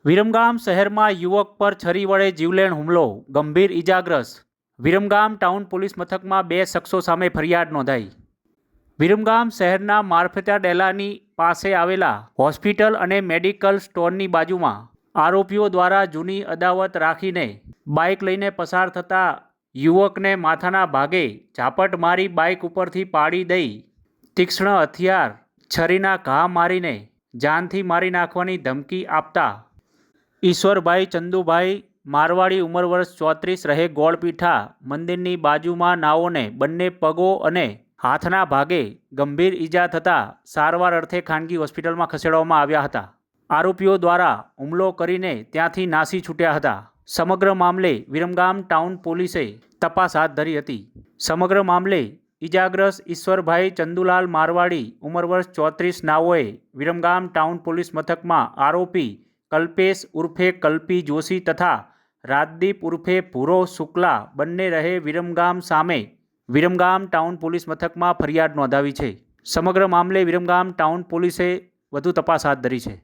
વિરમગામ શહેરમાં યુવક પર છરી વડે જીવલેણ હુમલો, ગંભીર ઇજાગ્રસ્ત. વિરમગામ ટાઉન પોલીસ મથકમાં 2 શખ્સો સામે ફરિયાદ નોંધાઈ. વિરમગામ શહેરના મારફતા ડેલાની પાસે આવેલા હોસ્પિટલ અને મેડિકલ સ્ટોરની બાજુમાં આરોપીઓ દ્વારા જૂની અદાવત રાખીને બાઇક લઈને પસાર થતા યુવકને માથાના ભાગે ઝાપટ મારી બાઇક ઉપરથી પાડી દઈ તીક્ષ્ણ હથિયાર છરીના ઘા મારીને જાનથી મારી નાખવાની ધમકી આપતા ઈશ્વરભાઈ ચંદુભાઈ મારવાડી ઉંમર વર્ષ 34 રહે ગોળપીઠા મંદિરની બાજુમાં નાઓને બંને પગો અને હાથના ભાગે ગંભીર ઈજા થતાં સારવાર અર્થે ખાનગી હોસ્પિટલમાં ખસેડવામાં આવ્યા હતા. આરોપીઓ દ્વારા હુમલો કરીને ત્યાંથી નાસી છૂટ્યા હતા. સમગ્ર મામલે વિરમગામ ટાઉન પોલીસે તપાસ હાથ ધરી હતી. સમગ્ર મામલે ઇજાગ્રસ્ત ઈશ્વરભાઈ ચંદુલાલ મારવાડી ઉંમર વર્ષ 34 નાઓએ વિરમગામ ટાઉન પોલીસ મથકમાં આરોપી કલ્પેશ ઉર્ફે કલ્પી જોશી તથા રાજદીપ ઉર્ફે ભૂરો શુક્લા બંને રહે વિરમગામ સામે વિરમગામ ટાઉન પોલીસ મથકમાં ફરિયાદ નોંધાવી છે. સમગ્ર મામલે વિરમગામ ટાઉન પોલીસે વધુ તપાસ હાથ ધરી છે.